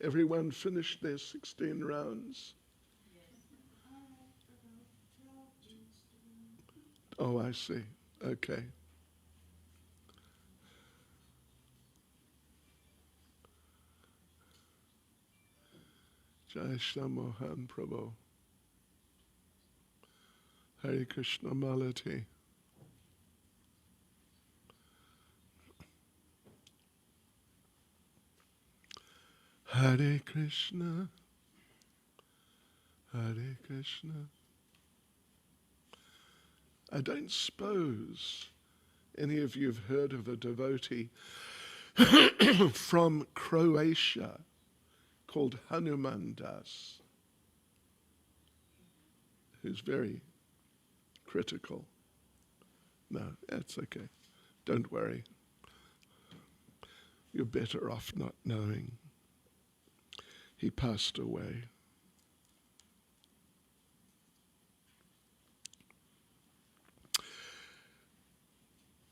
Everyone finished their 16 rounds? Oh, I see. Okay. Jai Shri Mohan Prabhu. Hare Krishna Malati. Hare Krishna. Hare Krishna. I don't suppose any of you have heard of a devotee from Croatia called Hanuman Das, who's very critical. No, that's okay. Don't worry. You're better off not knowing. He passed away.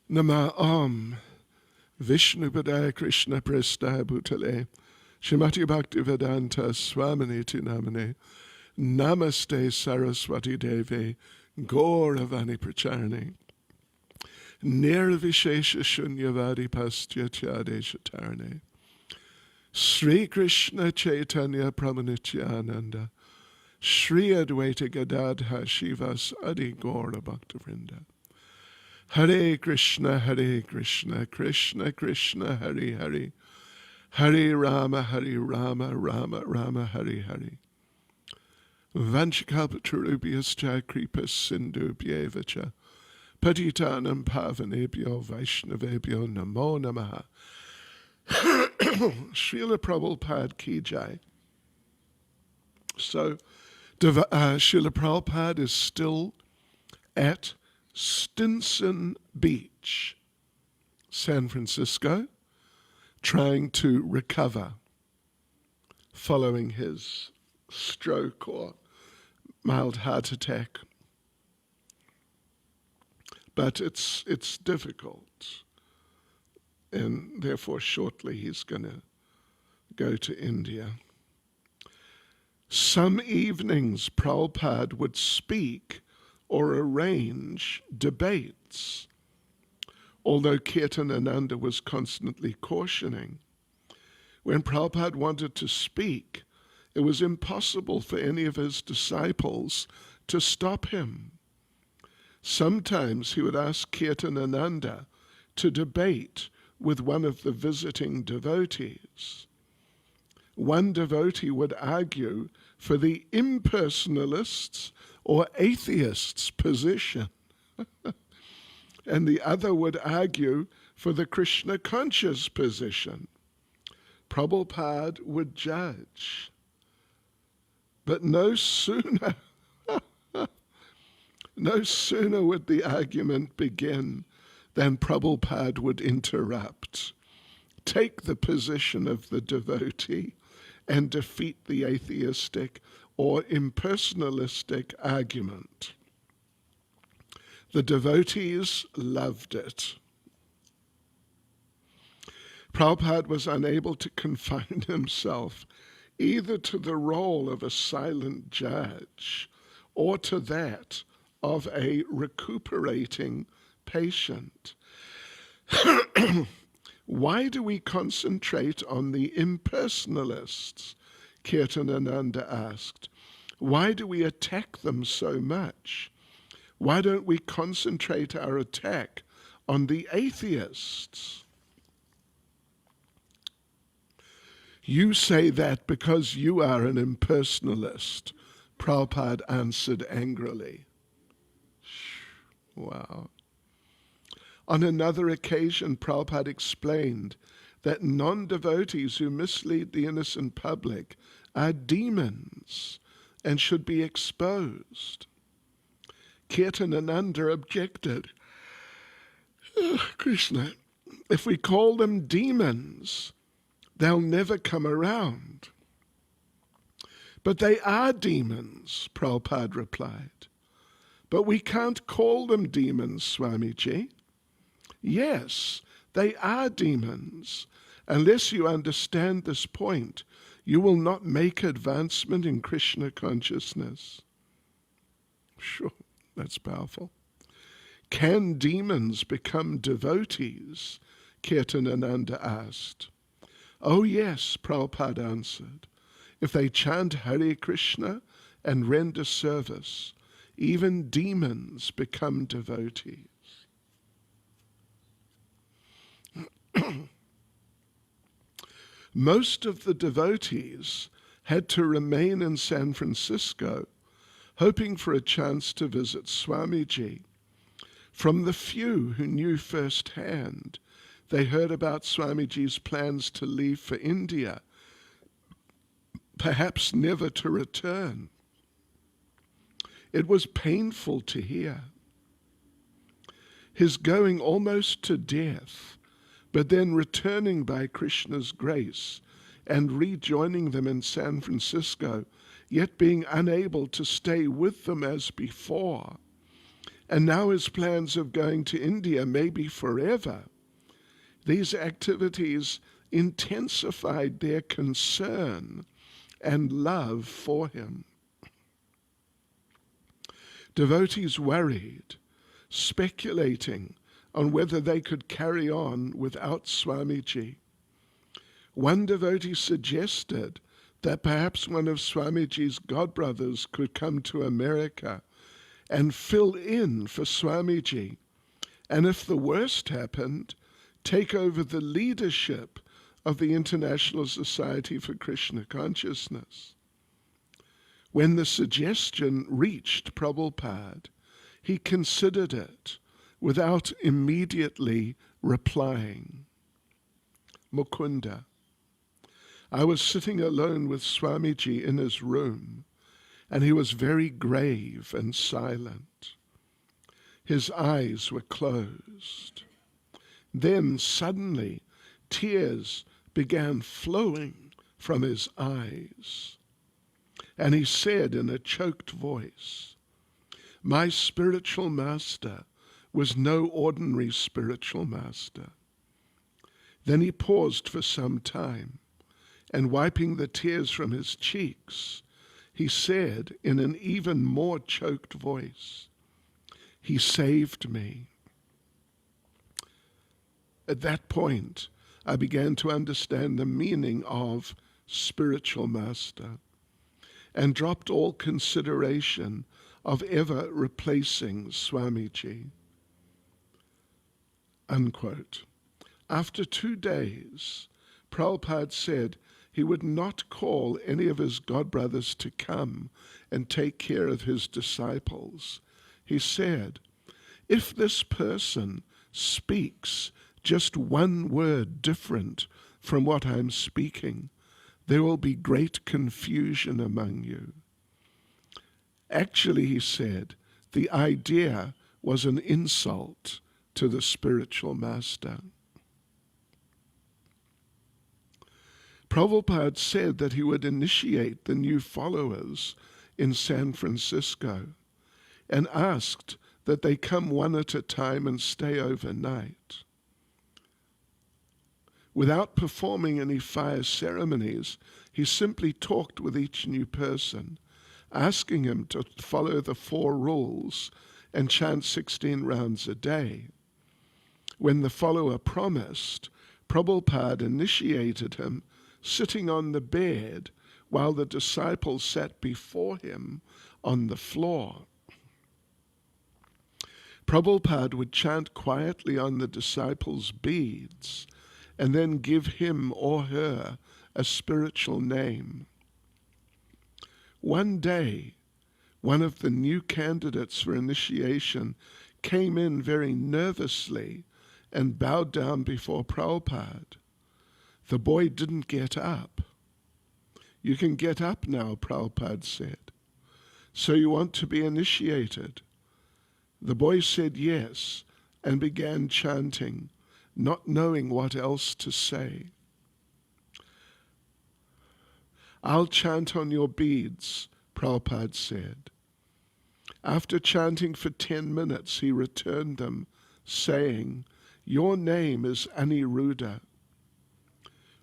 Nama Om Vishnu Padaya Krishna Prestaya Bhutale Shrimati Bhakti Vedanta Swaminiti Namane Namaste Saraswati Devi Gauravani Pracharane Nirvishesha Shunyavadi Pastya Tyadesha Tarane Sri Krishna Chaitanya Pramanityananda Sri Advaita Gadadha Shivas Adi Gaura Bhakta Vrinda Hare Krishna, Krishna Krishna, Hare Hare, Hare Rama, Rama Rama, Hare Hare. Vanchakalpatarubhyascha kripas sindhubhyevacha, patitanam pavanebhyo vaishnavebhyo namo namaha. Srila Prabhupada ki jai. So, Srila Prabhupada is still at Stinson Beach, San Francisco, trying to recover following his stroke or mild heart attack. But it's difficult, and therefore shortly he's going to go to India. Some evenings Prabhupada would speak or arrange debates, although Kirtanananda was constantly cautioning. When Prabhupada wanted to speak, it was impossible for any of his disciples to stop him. Sometimes he would ask Kirtanananda to debate with one of the visiting devotees. One devotee would argue for the impersonalists or atheists' position, and the other would argue for the Krishna-conscious position. Prabhupada would judge. But no sooner would the argument begin than Prabhupada would interrupt, take the position of the devotee, and defeat the atheistic or impersonalistic argument. The devotees loved it. Prabhupada was unable to confine himself either to the role of a silent judge or to that of a recuperating patient. Why do we concentrate on the impersonalists? Kirtanananda asked. Why do we attack them so much? Why don't we concentrate our attack on the atheists? You say that because you are an impersonalist, Prabhupada answered angrily. Wow. On another occasion, Prabhupada explained that non-devotees who mislead the innocent public are demons and should be exposed. Kirtanananda objected. Krishna, if we call them demons, they'll never come around. But they are demons, Prabhupada replied. But we can't call them demons, Swamiji. Yes, they are demons. Unless you understand this point, You will not make advancement in Krishna consciousness. Sure, that's powerful. Can demons become devotees? Kirtanananda asked. Oh yes, Prabhupada answered. If they chant Hare Krishna and render service, even demons become devotees. Most of the devotees had to remain in San Francisco, hoping for a chance to visit Swamiji. From the few who knew firsthand, they heard about Swamiji's plans to leave for India, perhaps never to return. It was painful to hear. His going almost to death, but then returning by Krishna's grace and rejoining them in San Francisco, yet being unable to stay with them as before. And now his plans of going to India may be forever. These activities intensified their concern and love for him. Devotees worried, speculating on whether they could carry on without Swamiji. One devotee suggested that perhaps one of Swamiji's godbrothers could come to America and fill in for Swamiji, and if the worst happened, take over the leadership of the International Society for Krishna Consciousness. When the suggestion reached Prabhupada, he considered it without immediately replying. Mukunda. I was sitting alone with Swamiji in his room, and he was very grave and silent. His eyes were closed. Then suddenly tears began flowing from his eyes, and he said in a choked voice, "My spiritual master was no ordinary spiritual master." Then he paused for some time, and wiping the tears from his cheeks, he said in an even more choked voice, "He saved me." At that point, I began to understand the meaning of spiritual master and dropped all consideration of ever replacing Swamiji. Unquote. After 2 days, Prabhupada said he would not call any of his godbrothers to come and take care of his disciples. He said, if this person speaks just one word different from what I'm speaking, there will be great confusion among you. Actually, he said, the idea was an insult to the spiritual master. Prabhupada said that he would initiate the new followers in San Francisco and asked that they come one at a time and stay overnight. Without performing any fire ceremonies, he simply talked with each new person, asking him to follow the 4 rules and chant 16 rounds a day. When the follower promised, Prabhupada initiated him sitting on the bed while the disciples sat before him on the floor. Prabhupada would chant quietly on the disciples' beads and then give him or her a spiritual name. One day, one of the new candidates for initiation came in very nervously and bowed down before Prabhupada. The boy didn't get up. You can get up now, Prabhupada said. So you want to be initiated? The boy said yes and began chanting, not knowing what else to say. I'll chant on your beads, Prabhupada said. After chanting for 10 minutes, he returned them, saying, your name is Aniruddha.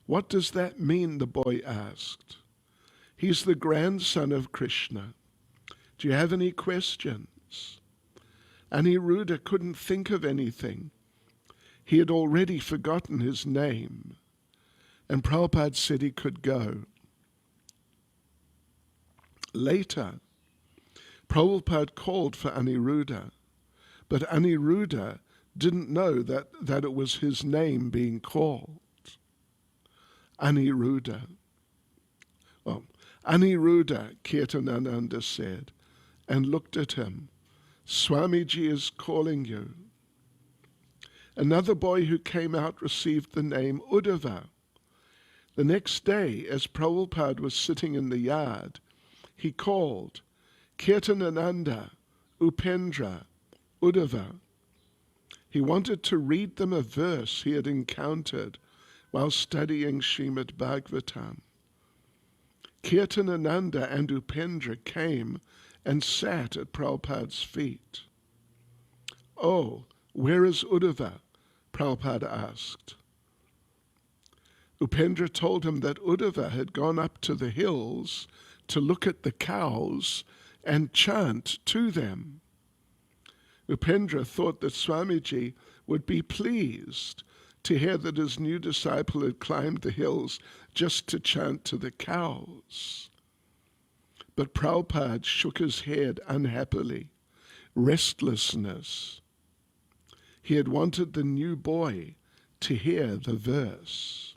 What does that mean? The boy asked. He's the grandson of Krishna. Do you have any questions? Aniruddha couldn't think of anything. He had already forgotten his name. And Prabhupada said he could go. Later, Prabhupada called for Aniruddha, but Aniruddha didn't know that it was his name being called. Aniruddha. Well, Aniruddha, Kirtanananda said, and looked at him. Swamiji is calling you. Another boy who came out received the name Uddhava. The next day, as Prabhupada was sitting in the yard, he called, Kirtanananda, Upendra, Uddhava. He wanted to read them a verse he had encountered while studying Srimad Bhagavatam. Kirtanananda and Upendra came and sat at Prabhupada's feet. Oh, where is Uddhava? Prabhupada asked. Upendra told him that Uddhava had gone up to the hills to look at the cows and chant to them. Upendra thought that Swamiji would be pleased to hear that his new disciple had climbed the hills just to chant to the cows. But Prabhupada shook his head unhappily. Restlessness. He had wanted the new boy to hear the verse.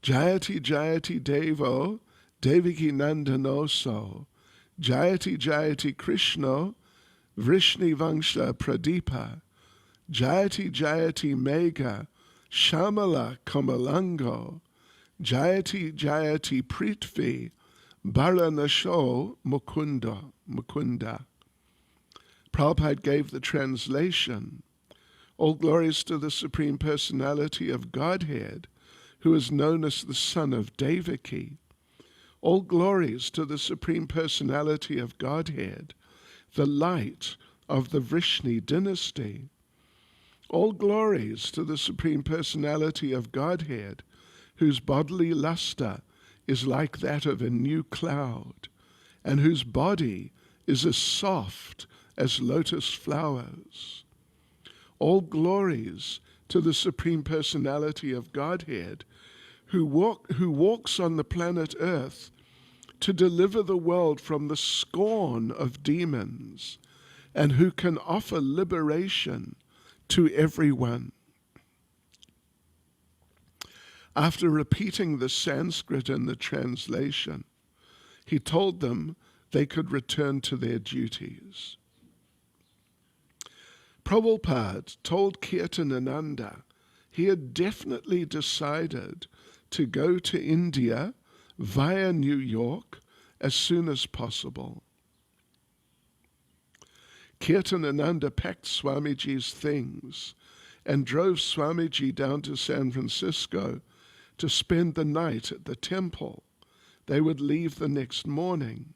Jayati Jayati Devo, Devaki Nandanoso, Jayati Jayati Krishna, Vrishni Vangsha Pradipa, Jayati Jayati Megha, Shamala Kamalango, Jayati Jayati Prithvi, Baranasho Mukunda. Prabhupada gave the translation. All glories to the Supreme Personality of Godhead, who is known as the son of Devaki. All glories to the Supreme Personality of Godhead, the light of the Vrishni dynasty. All glories to the Supreme Personality of Godhead, whose bodily luster is like that of a new cloud, and whose body is as soft as lotus flowers. All glories to the Supreme Personality of Godhead, who walks on the planet Earth to deliver the world from the scorn of demons, and who can offer liberation to everyone. After repeating the Sanskrit in the translation, he told them they could return to their duties. Prabhupada told Kirtanananda he had definitely decided to go to India via New York as soon as possible. Kirtanananda packed Swamiji's things and drove Swamiji down to San Francisco to spend the night at the temple. They would leave the next morning.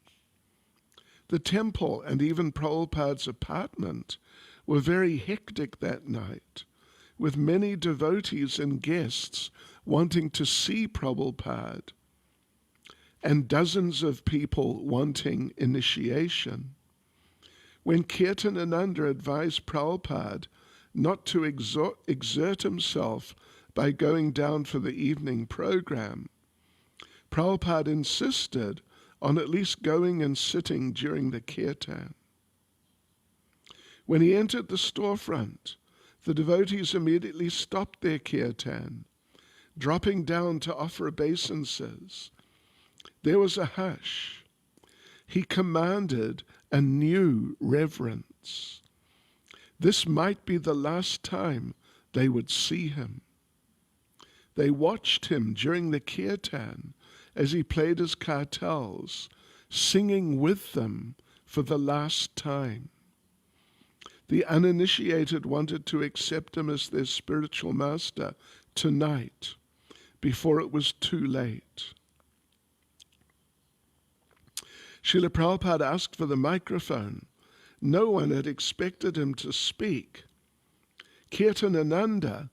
The temple and even Prabhupada's apartment were very hectic that night, with many devotees and guests wanting to see Prabhupada, and dozens of people wanting initiation. When Kirtanananda advised Prabhupada not to exert himself by going down for the evening program, Prabhupada insisted on at least going and sitting during the kirtan. When he entered the storefront, the devotees immediately stopped their kirtan, dropping down to offer obeisances. There was a hush. He commanded a new reverence. This might be the last time they would see him. They watched him during the kirtan as he played his kartals, singing with them for the last time. The uninitiated wanted to accept him as their spiritual master tonight, before it was too late. Srila Prabhupada asked for the microphone. No one had expected him to speak. Kirtanananda,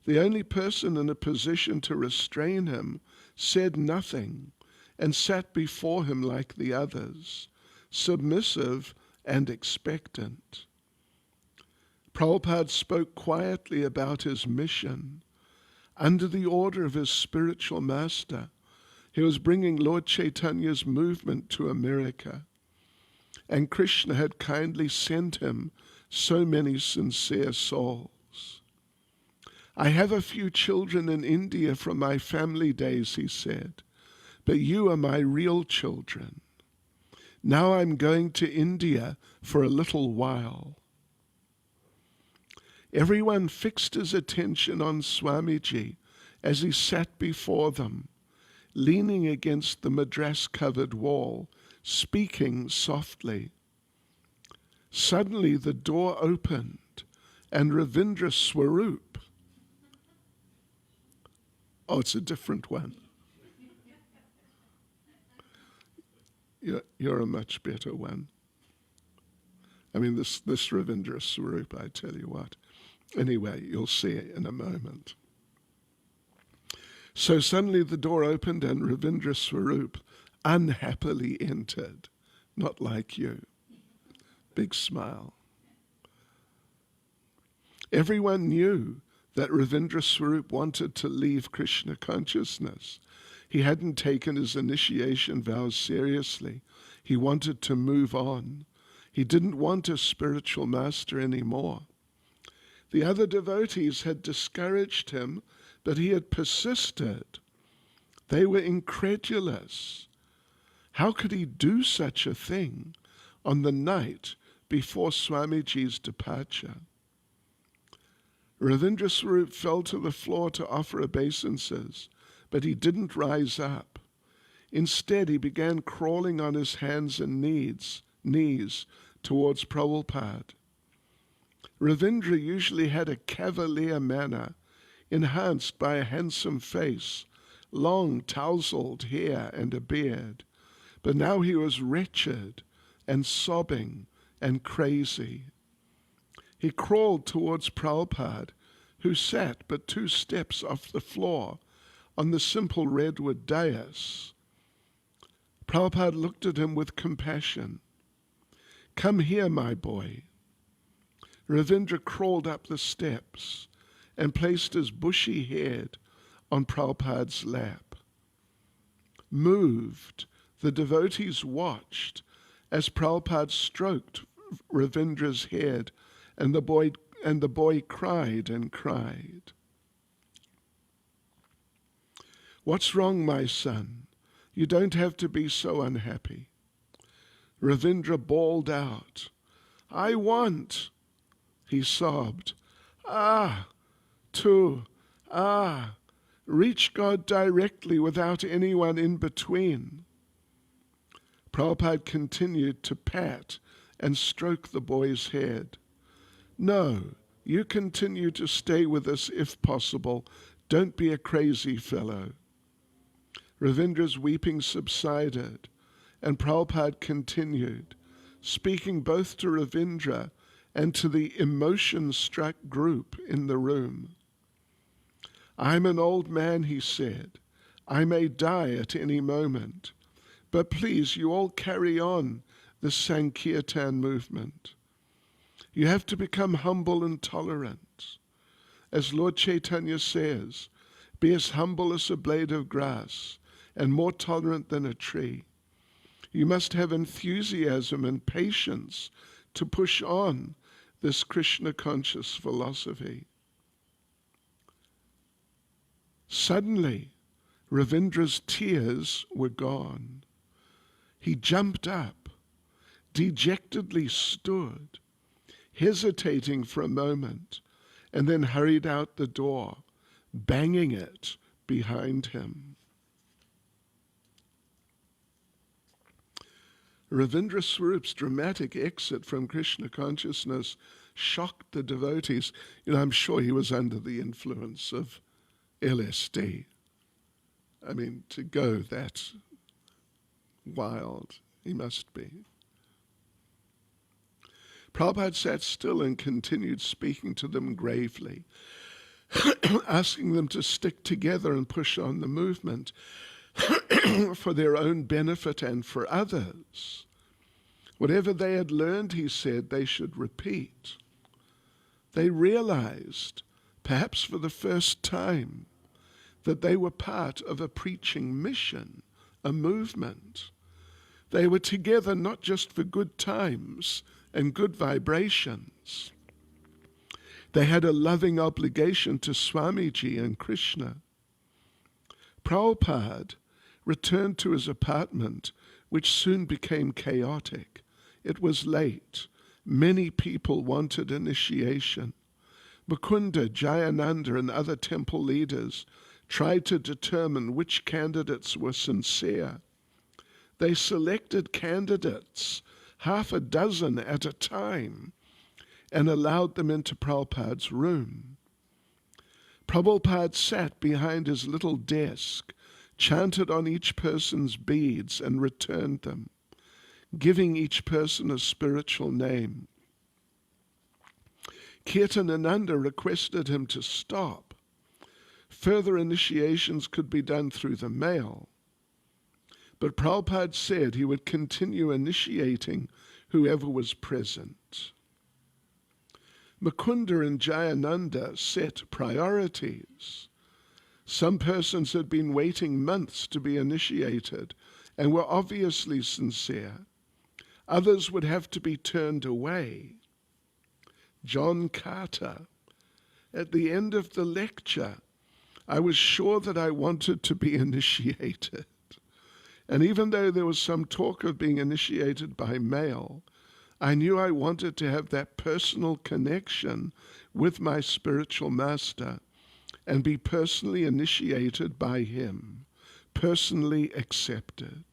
The only person in a position to restrain him said nothing and sat before him like the others, submissive and expectant. Prabhupada spoke quietly about his mission. Under the order of his spiritual master, he was bringing Lord Chaitanya's movement to America, and Krishna had kindly sent him so many sincere souls. I have a few children in India from my family days, he said, but you are my real children. Now I'm going to India for a little while. Everyone fixed his attention on Swamiji as he sat before them, leaning against the madras-covered wall, speaking softly. Suddenly the door opened, and Ravindra Swarup, oh, it's a different one. You're a much better one. I mean, this Ravindra Swarup, I tell you what. Anyway, you'll see it in a moment. So suddenly the door opened and Ravindra Swarup unhappily entered, not like you. Big smile. Everyone knew that Ravindra Swarup wanted to leave Krishna consciousness. He hadn't taken his initiation vows seriously. He wanted to move on. He didn't want a spiritual master anymore. The other devotees had discouraged him, but he had persisted. They were incredulous. How could he do such a thing on the night before Swamiji's departure? Ravindra Swarup fell to the floor to offer obeisances, but he didn't rise up. Instead, he began crawling on his hands and knees towards Prabhupada. Ravindra usually had a cavalier manner, enhanced by a handsome face, long tousled hair and a beard, but now he was wretched and sobbing and crazy. He crawled towards Prabhupada, who sat but 2 steps off the floor on the simple redwood dais. Prabhupada looked at him with compassion. "Come here, my boy." Ravindra crawled up the steps and placed his bushy head on Prabhupada's lap. Moved, the devotees watched as Prabhupada stroked Ravindra's head, and the boy cried and cried. "What's wrong, my son? You don't have to be so unhappy." Ravindra bawled out, "I want," he sobbed, reach God directly without anyone in between." Prabhupada continued to pat and stroke the boy's head. "No, you continue to stay with us if possible. Don't be a crazy fellow." Ravindra's weeping subsided, and Prabhupada continued, speaking both to Ravindra and to the emotion-struck group in the room. "I'm an old man," he said. "I may die at any moment. But please, you all carry on the Sankirtan movement. You have to become humble and tolerant. As Lord Chaitanya says, be as humble as a blade of grass and more tolerant than a tree. You must have enthusiasm and patience to push on this Krishna-conscious philosophy." Suddenly, Ravindra's tears were gone. He jumped up, dejectedly stood, hesitating for a moment, and then hurried out the door, banging it behind him. Ravindra Swarup's dramatic exit from Krishna consciousness shocked the devotees. I'm sure he was under the influence of LSD. I mean, to go that wild, he must be. Prabhupada sat still and continued speaking to them gravely. asking them to stick together and push on the movement for their own benefit and for others. Whatever they had learned, he said, they should repeat. They realized, perhaps for the first time, that they were part of a preaching mission, a movement. They were together not just for good times and good vibrations. They had a loving obligation to Swamiji and Krishna. Prabhupada returned to his apartment, which soon became chaotic. It was late. Many people wanted initiation. Mukunda, Jayananda, and other temple leaders tried to determine which candidates were sincere. They selected candidates, half a dozen at a time, and allowed them into Prabhupada's room. Prabhupada sat behind his little desk, chanted on each person's beads and returned them, giving each person a spiritual name. Kirtanananda requested him to stop. Further initiations could be done through the mail. But Prabhupada said he would continue initiating whoever was present. Mukunda and Jayananda set priorities. Some persons had been waiting months to be initiated and were obviously sincere. Others would have to be turned away. John Carter, at the end of the lecture, I was sure that I wanted to be initiated. And even though there was some talk of being initiated by mail, I knew I wanted to have that personal connection with my spiritual master and be personally initiated by him, personally accepted.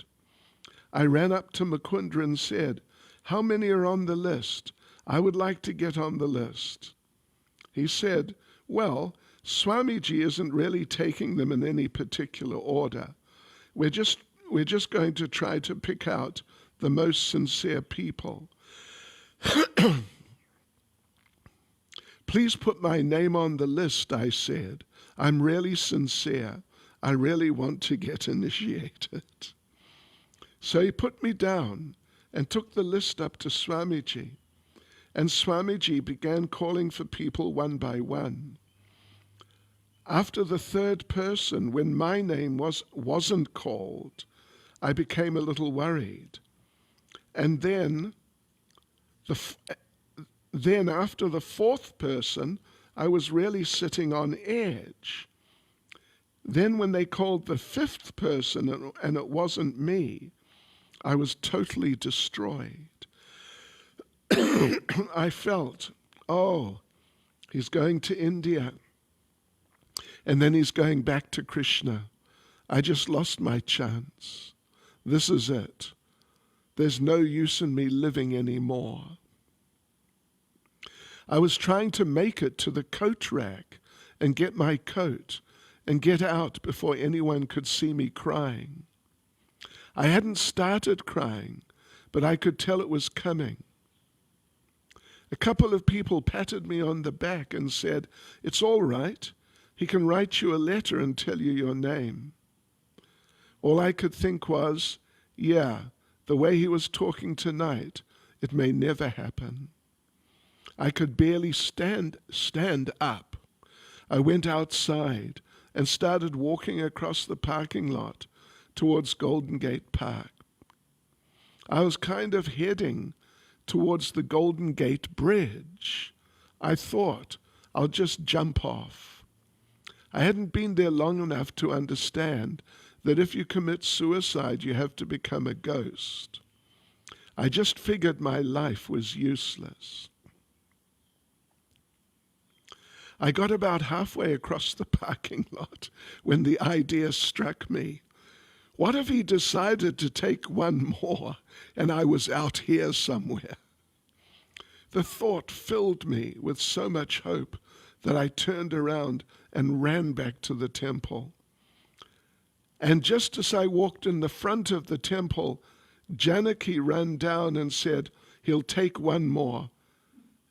I ran up to Mukunda and said, "How many are on the list? I would like to get on the list." He said, "Well, Swamiji isn't really taking them in any particular order. We're just going to try to pick out the most sincere people. Please put my name on the list," I said. "I'm really sincere. I really want to get initiated." So he put me down and took the list up to Swamiji. And Swamiji began calling for people one by one. After the third person, when my name wasn't called, I became a little worried. And then after the fourth person, I was really sitting on edge. Then when they called the fifth person and it wasn't me, I was totally destroyed. I felt, oh, he's going to India. And then he's going back to Krishna. I just lost my chance. This is it. There's no use in me living anymore. I was trying to make it to the coat rack and get my coat and get out before anyone could see me crying. I hadn't started crying, but I could tell it was coming. A couple of people patted me on the back and said, "It's all right. He can write you a letter and tell you your name." All I could think was, yeah, the way he was talking tonight, it may never happen. I could barely stand up. I went outside and started walking across the parking lot towards Golden Gate Park. I was kind of heading towards the Golden Gate Bridge. I thought, I'll just jump off. I hadn't been there long enough to understand that if you commit suicide, you have to become a ghost. I just figured my life was useless. I got about halfway across the parking lot when the idea struck me. What if he decided to take one more and I was out here somewhere? The thought filled me with so much hope that I turned around and ran back to the temple. And just as I walked in the front of the temple, Janaki ran down and said, "He'll take one more."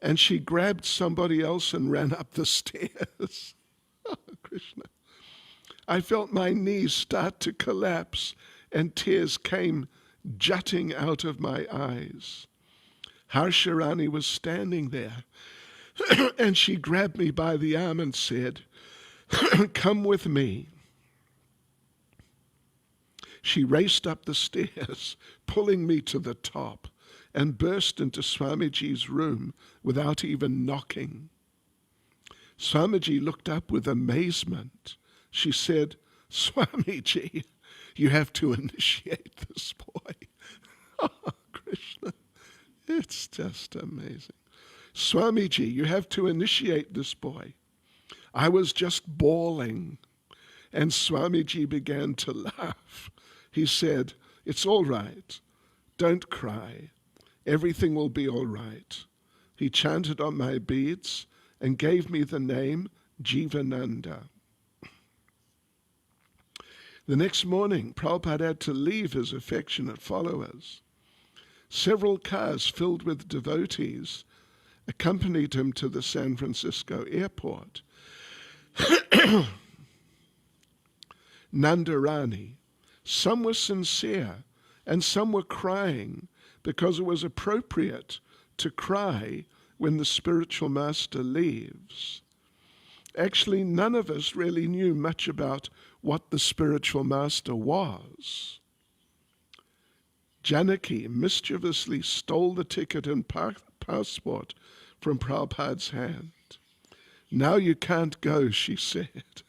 And she grabbed somebody else and ran up the stairs. Krishna. I felt my knees start to collapse and tears came jutting out of my eyes. Harsharani was standing there and she grabbed me by the arm and said, "Come with me." She raced up the stairs, pulling me to the top, and burst into Swamiji's room without even knocking. Swamiji looked up with amazement. She said, "Swamiji, you have to initiate this boy." Oh, Krishna, it's just amazing. "Swamiji, you have to initiate this boy." I was just bawling, and Swamiji began to laugh. He said, "It's all right. Don't cry. Everything will be all right." He chanted on my beads and gave me the name Jivananda. The next morning, Prabhupada had to leave his affectionate followers. Several cars filled with devotees accompanied him to the San Francisco airport. Nandarani. Some were sincere and some were crying because it was appropriate to cry when the spiritual master leaves. Actually, none of us really knew much about what the spiritual master was. Janaki mischievously stole the ticket and passport from Prabhupada's hand. "Now you can't go," she said.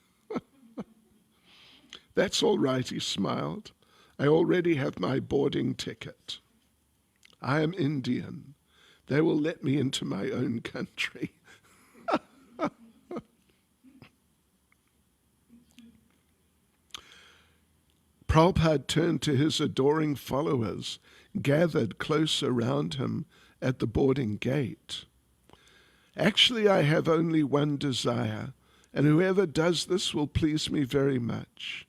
"That's all right," he smiled. "I already have my boarding ticket. I am Indian. They will let me into my own country." Prabhupada turned to his adoring followers, gathered close around him at the boarding gate. "Actually, I have only one desire, and whoever does this will please me very much.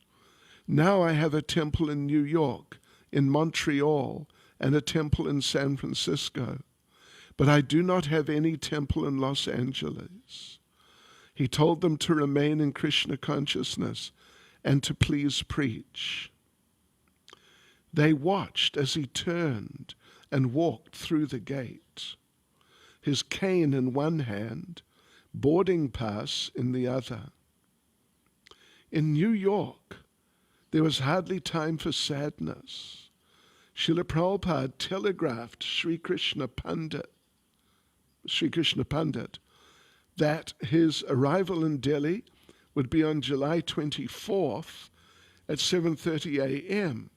Now I have a temple in New York, in Montreal, and a temple in San Francisco, but I do not have any temple in Los Angeles." He told them to remain in Krishna consciousness and to please preach. They watched as he turned and walked through the gate, his cane in one hand, boarding pass in the other. In New York, there was hardly time for sadness. Srila Prabhupada telegraphed Sri Krishna Pandit that his arrival in Delhi would be on July 24th at 7:30 a.m.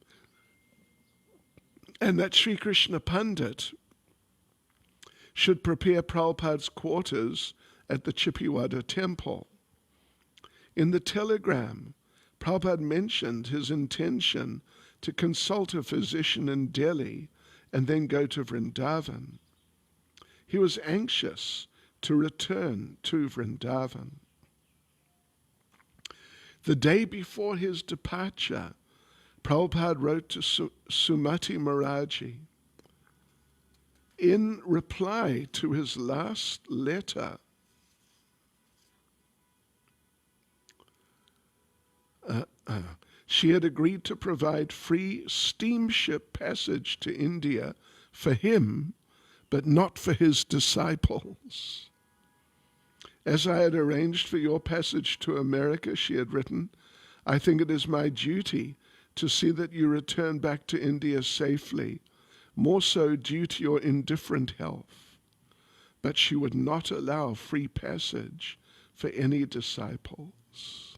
and that Sri Krishna Pandit should prepare Prabhupada's quarters at the Chippiwada temple. In the telegram, Prabhupada mentioned his intention to consult a physician in Delhi and then go to Vrindavan. He was anxious to return to Vrindavan. The day before his departure, Prabhupada wrote to Sumati Maharaji. In reply to his last letter, she had agreed to provide free steamship passage to India for him, but not for his disciples. "As I had arranged for your passage to America," she had written, "I think it is my duty to see that you return back to India safely, more so due to your indifferent health." But she would not allow free passage for any disciples.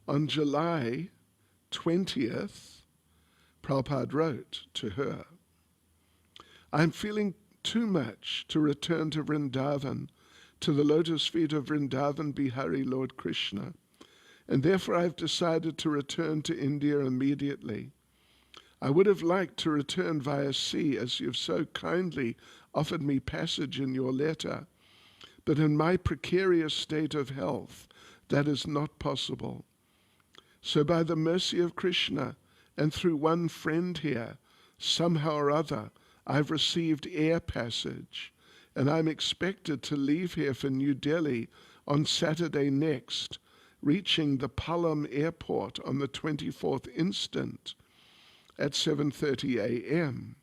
On July 20th, Prabhupada wrote to her, "I'm feeling too much to return to Vrindavan, to the lotus feet of Vrindavan Bihari Lord Krishna, and therefore I've decided to return to India immediately. I would have liked to return via sea, as you've so kindly offered me passage in your letter, but in my precarious state of health, that is not possible. So by the mercy of Krishna, and through one friend here, somehow or other, I've received air passage, and I'm expected to leave here for New Delhi on Saturday next, reaching the Palam airport on the 24th instant at 7:30 a.m.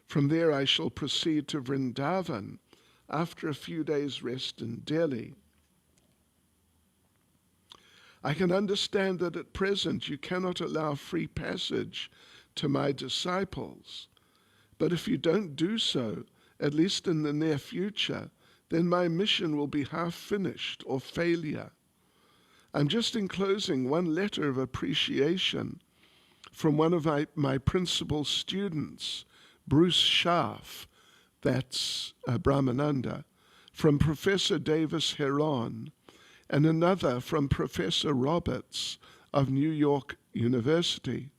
From there I shall proceed to Vrindavan after a few days' rest in Delhi. I can understand that at present you cannot allow free passage to my disciples, but if you don't do so, at least in the near future, then my mission will be half finished or failure. I'm just enclosing one letter of appreciation from one of my principal students, Bruce Scharf, that's Brahmananda, from Professor Davis Heron, and another from Professor Roberts of New York University.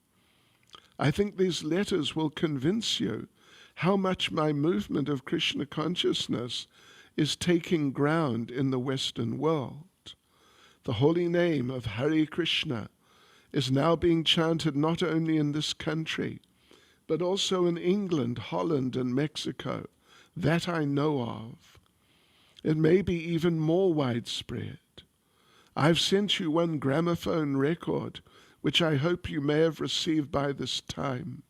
I think these letters will convince you how much my movement of Krishna consciousness is taking ground in the Western world. The holy name of Hare Krishna is now being chanted not only in this country, but also in England, Holland, and Mexico. That I know of. It may be even more widespread. I've sent you one gramophone record, which I hope you may have received by this time.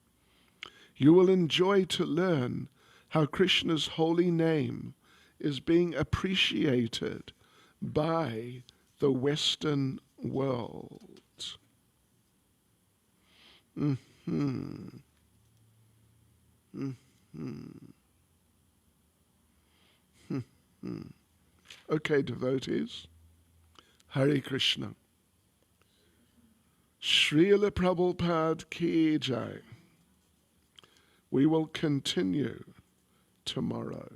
You will enjoy to learn how Krishna's holy name is being appreciated by the Western world. Okay, devotees. Hare Krishna. Srila Prabhupada ki jai. We will continue tomorrow.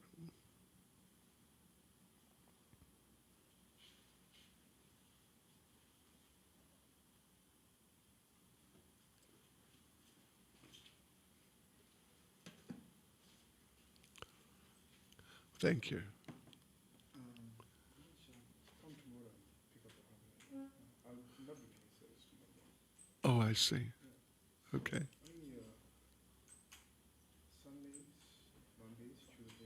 Thank you. Oh, I see. Okay.